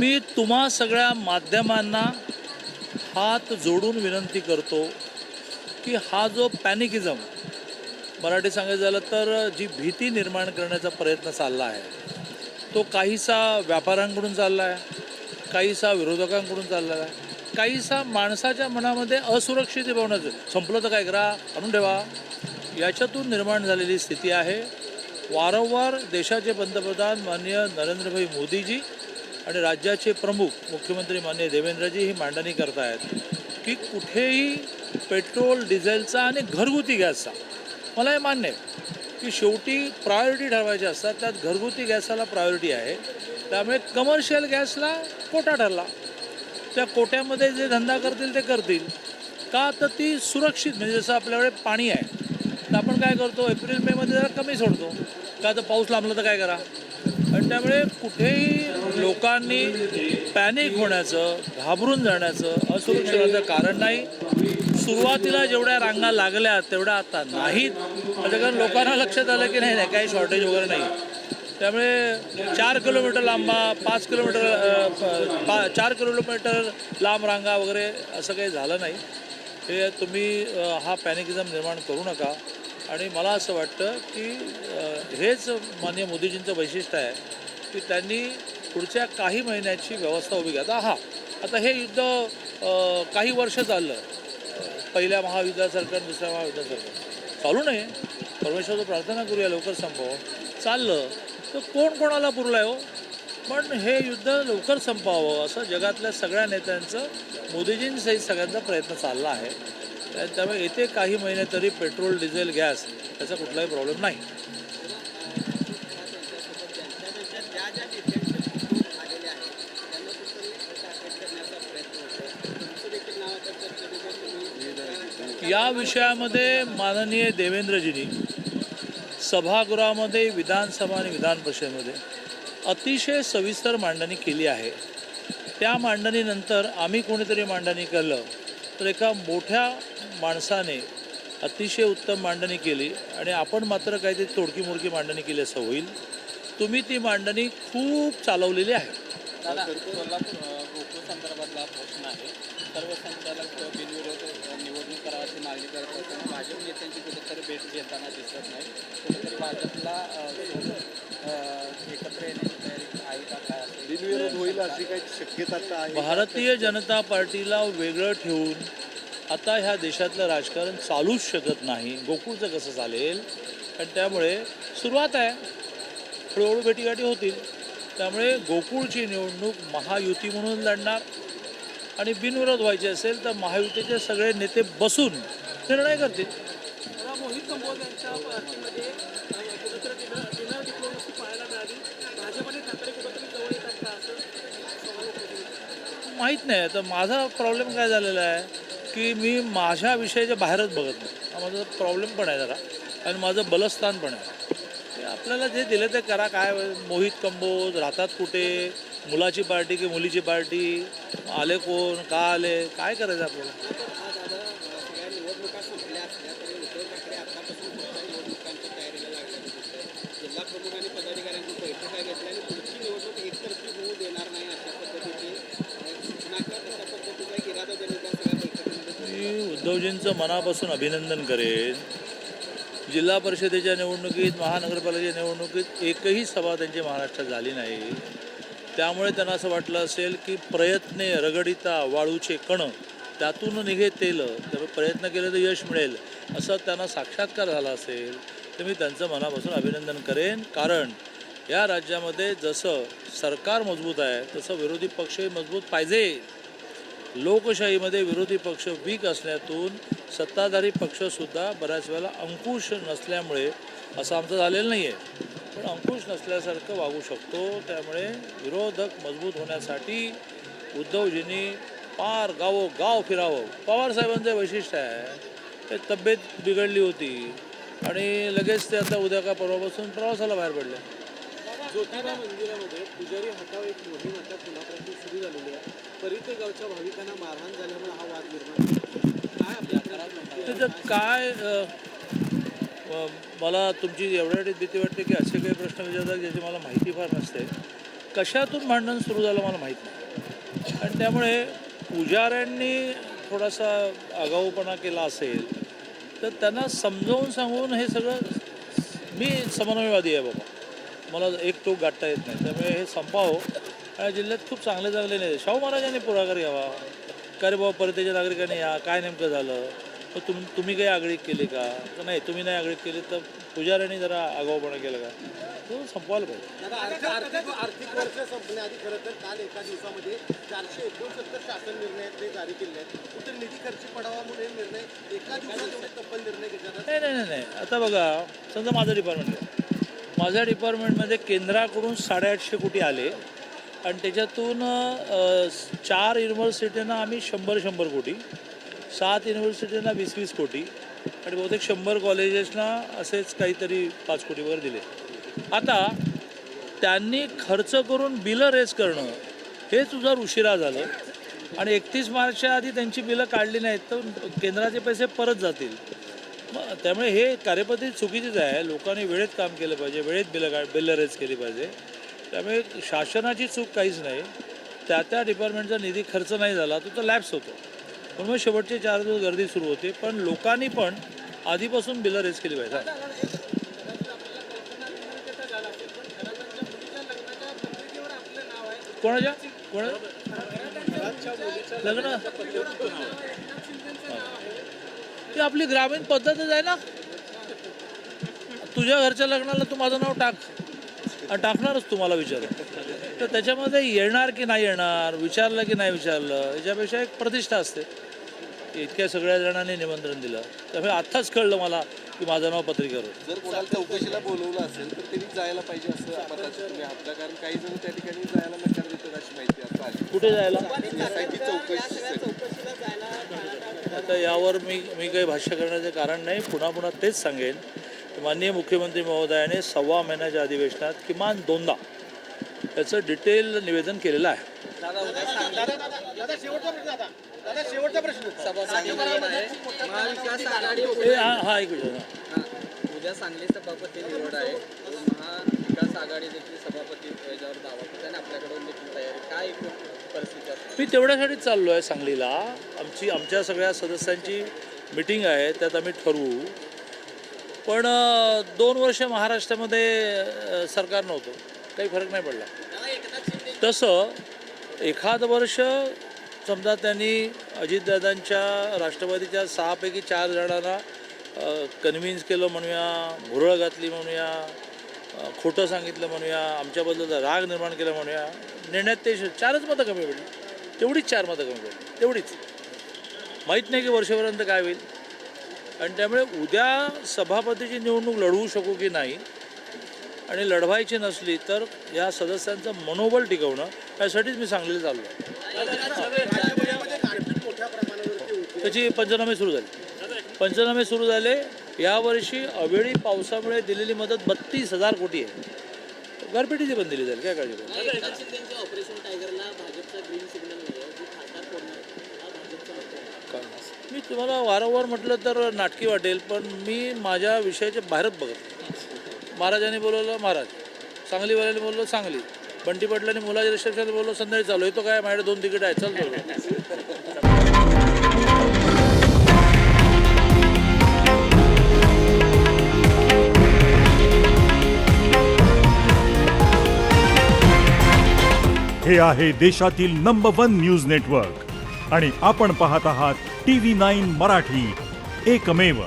मी तुम्हा सगळ्या माध्यमांना हात जोडून विनंती करतो की हा जो पॅनिकिझम, मराठी सांगायचं झालं तर जी भीती निर्माण करण्याचा प्रयत्न चालला आहे, तो काहीसा व्यापाऱ्यांकडून चालला आहे, काहीसा विरोधकांकडून चालला आहे, काहीसा माणसाच्या मनामध्ये असुरक्षित भावनाचं संपलं तर काय करा, आणून ठेवा, याच्यातून निर्माण झालेली स्थिती आहे. वारंवार देशाचे पंतप्रधान माननीय नरेंद्रभाई मोदीजी आणि राज्याचे प्रमुख मुख्यमंत्री माननीय देवेंद्रजी ही मांडणी करत आहेत की कुठेही पेट्रोल डिझेलचा आणि घरगुती गॅसचा, मला हे मान्य आहे की शेवटी प्रायोरिटी ठरवायच्या असतात, त्यात घरगुती गॅसला प्रायोरिटी आहे. त्यामुळे कमर्शियल गॅसला कोटा ठरला, त्या कोट्यामध्ये जे धंदा करतील ते करतील का, तर ती सुरक्षित, म्हणजे जसं आपल्याकडे पाणी आहे तर आपण काय करतो, एप्रिल मेमध्ये जरा कमी सोडतो का, तर पाऊस लांबला तर काय करा. आणि त्यामुळे कुठेही लोकांनी पॅनिक होण्याचं, घाबरून जाण्याचं, असुरक्षित होण्याचं कारण नाही. सुरुवातीला जेवढ्या रांगा लागल्या तेवढ्या आता नाहीत, कारण लोकांना लक्षात आलं की नाही काही शॉर्टेज वगैरे नाही. त्यामुळे 4 किलोमीटर लांबा, 5 किलोमीटर 4 किलोमीटर लांब रांगा वगैरे असं काही झालं नाही. हे तुम्ही हा पॅनिकिझम निर्माण करू नका. आणि मला असं वाटतं की हेच माननीय मोदीजींचं वैशिष्ट्य आहे की त्यांनी पुढच्या काही महिन्याची व्यवस्था उभी केली. आता हे युद्ध काही वर्ष चाललं, पहिल्या महायुद्धासारखं आणि दुसऱ्या महायुद्धासारखं चालू नये, परमेश्वराला प्रार्थना करूया लवकर संपव. चाललं तर कोण कोणाला पुरलं आहे हो, पण हे युद्ध लवकर संपावं असं जगातल्या सगळ्या नेत्यांचं, मोदीजींसहित सगळ्यांचा प्रयत्न चालला आहे. त्यामुळे येते काही महिने तरी पेट्रोल, डिझेल, गॅस याचा कुठलाही प्रॉब्लेम नाही. या विषयामध्ये माननीय देवेंद्रजींनी सभागृहामध्ये, विधानसभा आणि विधान परिषदेमध्ये अतिशय सविस्तर मांडणी केली आहे. त्या मांडणीनंतर आम्ही कोणीतरी मांडणी केलं तर एका मोठ्या माणसाने अतिशय उत्तम मांडणी केली आणि आपण मात्र काहीतरी तोडकी मोडकी मांडणी केली असं होईल. तुम्ही ती मांडणी खूप चालवलेली आहे. दादा, कोल्हापूर गोकुळ संदर्भातला प्रश्न आहे. सर्व संचालक बिनविरोध निवडणूक करावाची मागणी करत असताना भाजप नेत्यांची कुठेतरी भेट घेताना दिसत नाही. कुठेतरी भाजपला एकत्र येण्याची तयारी आहे का, काय बिनविरोध होईल अशी काही शक्यता आहे? भारतीय जनता पार्टीला वेगळं ठेवून आता ह्या देशातलं राजकारण चालूच शकत नाही. गोकुळचं कसं चालेल? आणि त्यामुळे सुरुवात आहे, हळूहळू भेटीगाठी होतील. त्यामुळे गोकुळची निवडणूक महायुती म्हणून लढणार आणि बिनविरोध व्हायचे असेल तर महायुतीचे सगळे नेते बसून निर्णय करतील. मोहित कंबोज यांच्या पार्टीमध्ये कुठेतरी डिनर डिप्लोमसी पाहायला मिळाली. भाजपने ठाकरे कुठेतरी जवळ येतात का असं सवाल माहीत नाही. तर माझा प्रॉब्लेम काय झालेला आहे की मी माझ्या विषयाच्या बाहेरच बघत नाही. हा माझा प्रॉब्लेम पण आहे जरा, आणि माझं बलस्थान पण आहे. ते आपल्याला जे दिलं ते करा. काय मोहित कंबोज राहतात कुठे, मुलाची पार्टी की मुलीची पार्टी, आले कोण, का आले, काय करायचं आपल्याला? दादा, सगळ्या निवडणुका संपल्या असल्या तरी उद्धव ठाकरे आतापासून पुढच्या निवडणुकांच्या तयारीला लागल्याचं दिसतंय. जिल्हा प्रमुख आणि पदाधिकाऱ्यांची बैठका घेतल्या आणि पुढची निवडणूक एकतर्फी होऊ देणार नाही अशा पद्धतीची सूचना कर, तशा पद्धतीचा एक इरादा त्यांनी त्या सगळ्या बैठकीमध्ये. मी उद्धवजींचं मनापासून अभिनंदन करेन. जिल्हा परिषदेच्या निवडणुकीत, महानगरपालिकेच्या निवडणुकीत एकही सभा त्यांची महाराष्ट्रात झाली नाही. त्यामुळे त्यांना असं वाटलं असेल की प्रयत्ने रगडिता वाळूचे कण त्यातून निघे तेल, तर प्रयत्न केले तर यश मिळेल असं त्यांना साक्षात्कार झाला असेल. तर मी त्यांचं मनापासून अभिनंदन करेन. कारण या राज्यामध्ये जसं सरकार मजबूत आहे तसं विरोधी पक्षही मजबूत पाहिजे. लोकशाहीमध्ये विरोधी पक्ष वीक असण्यातून सत्ताधारी पक्षसुद्धा बऱ्याच वेळेला अंकुश नसल्यामुळे, असं आमचं झालेलं नाही आहे, पण अंकुश नसल्यासारखं वागू शकतो. त्यामुळे विरोधक मजबूत होण्यासाठी उद्धवजींनी पार गावोगाव फिरावं. पवारसाहेबांचं वैशिष्ट्य आहे, ते तब्येत बिघडली होती आणि लगेच ते आता उद्या का परवापासून प्रवासाला बाहेर पडले. ज्योतिबा मंदिरामध्ये पुजारी हटाव एक मोहीम आता पुण्यापर्यंत सुरू झालेली आहे. परिते गावच्या भाविकांना मारहाण झाल्यामुळे हा वाद निर्माण झाला. काय आपल्या त्याच्यात काय मला तुमची एवढ्यासाठी भीती वाटते की असे काही प्रश्न विचारतात ज्याची मला माहिती फार नसते. कशातून भांडण सुरू झालं मला माहीत नाही. आणि त्यामुळे पुजाऱ्यांनी थोडासा आगाऊपणा केला असेल तर त्यांना समजावून सांगून हे सगळं, मी समन्वयवादी आहे बाबा, मला एक टोक गाठता येत नाही, त्यामुळे हे संपावं. आणि जिल्ह्यात खूप चांगले चांगले नाही, शाहू महाराजांनी पुढाकार घ्यावा, का रे बाबा परदेशी नागरिकांनी या, काय नेमकं झालं, तर तुम्ही काही आगळीक केली का, तर नाही तुम्ही नाही आगळीक केली तर पुजाऱ्यांनी जरा आगाऊपणा केला का, तो संपवायला पाहिजे. आर्थिक वर्ष संपण्याआधी खरं तर काल एका दिवसामध्ये 469 शासन निर्णय ते जारी केले आहेत. कुठे निधी खर्ची पडावा म्हणून हे निर्णय एका दिवसात एवढे तब्बल निर्णय घेतला. नाही आता बघा, समजा माझं डिपार्टमेंट आहे, माझ्या डिपार्टमेंटमध्ये केंद्राकडून 850 कोटी आले आणि त्याच्यातून 4 युनिव्हर्सिटींना आम्ही 100 कोटी, 7 युनिव्हर्सिटींना 20 कोटी आणि बहुतेक 100 कॉलेजेसना असेच काहीतरी 5 कोटी वगैरे दिले. आता त्यांनी खर्च करून बिलं रेज करणं हेच जर उशिरा झालं आणि 31 मार्चच्या आधी त्यांची बिलं काढली नाहीत तर केंद्राचे पैसे परत जातील. मग त्यामुळे हे कार्यपद्धती चुकीचीच आहे. लोकांनी वेळेत काम केलं पाहिजे, वेळेत बिलं रेज केली पाहिजे. त्यामुळे शासनाची चूक काहीच नाही, त्या डिपार्टमेंटचा निधी खर्च नाही झाला तो लॅप्स होतो, म्हणून शेवटचे 4 दिवस गर्दी सुरू होते. पण लोकांनी पण आधीपासून बिलं रेज केली पाहिजे. कोणाच्या लग्न ती आपली ग्रामीण पद्धतच आहे ना. तुझ्या घरच्या लग्नाला तू माझं नाव टाक आणि टाकणारच तुम्हाला विचार, तर त्याच्यामध्ये येणार की नाही येणार, विचारलं की नाही विचारलं, याच्यापेक्षा एक प्रतिष्ठा असते. इतक्या सगळ्या जणांनी निमंत्रण दिलं, त्यामुळे आत्ताच कळलं मला की माझं नाव पत्रिकेवर. जर कोणाला चौकशीला बोलवलं असेल तर त्यांनी जायला पाहिजे असं मताचं तुम्ही आहात, कारण काही जण त्या ठिकाणी जायला नकार देतात अशी माहिती आता आली. कुठे जायला? चौकशीसाठी. आता यावर मी काही भाष्य करण्याचे कारण नाही. पुन्हा तेच सांगेन की माननीय मुख्यमंत्री महोदयाने 1.25 महिन्याच्या अधिवेशनात किमान 2दा त्याचं डिटेल निवेदन केलेलं आहे. शेवटचा प्रश्न महाविकास आघाडी हा एक विषय. उद्या सांगली सभापती निवड आहे, महाविकास आघाडी देखील सभापती याच्यावर दावा करते आणि आपल्याकडून देखील तयारी, काय एकूण परिस्थिती असते? मी तेवढ्यासाठीच चाललो आहे सांगलीला. आमच्या सगळ्या सदस्यांची मिटिंग आहे, त्यात आम्ही ठरवू. पण 2 वर्ष महाराष्ट्रामध्ये सरकार नव्हतं, काही फरक नाही पडला. तसं एखादं वर्ष समजा त्यांनी अजितदादांच्या राष्ट्रवादीच्या 6 पैकी 4 जणांना कन्व्हिन्स केलं म्हणूया, भुरळ घातली म्हणूया, खोटं सांगितलं म्हणूया, आमच्याबद्दलचा राग निर्माण केला म्हणूया, निर्णयात ते 4च मतं कमी पडली, तेवढीच 4 मतं कमी पडली, तेवढीच. माहीत नाही की वर्षभरानंतर काय होईल. आणि त्यामुळे उद्या सभापतीची निवडणूक लढवू शकू की नाही, आणि लढवायची नसली तर या सदस्यांचं मनोबल टिकवणं यासाठीच मी सांगलीला चाललो आहे. त्याची पंचनामे सुरू झाले. यावर्षी अवेळी पावसामुळे दिलेली मदत 32,000 कोटी आहे. गारपिटीची पण दिली जाईल, काय काळजी करू. मी तुम्हाला वारंवार म्हटलं तर नाटकी वाटेल, पण मी माझ्या विषयाच्या बाहेरच बघत. महाराजांनी बोलवलं महाराज, सांगलीवाल्याने बोललो सांगली, बंटी पाटलांनी मुलाच्या रिसेप्शनला बोललो संध्याकाळी चालू येतो काय, माझ्याकडे 2 तिकीट आहेत, चल बोललो. हे आहे देशातील नंबर 1 न्यूज नेटवर्क आणि आपण पाहत आहात TV9 मराठी, एकमेव.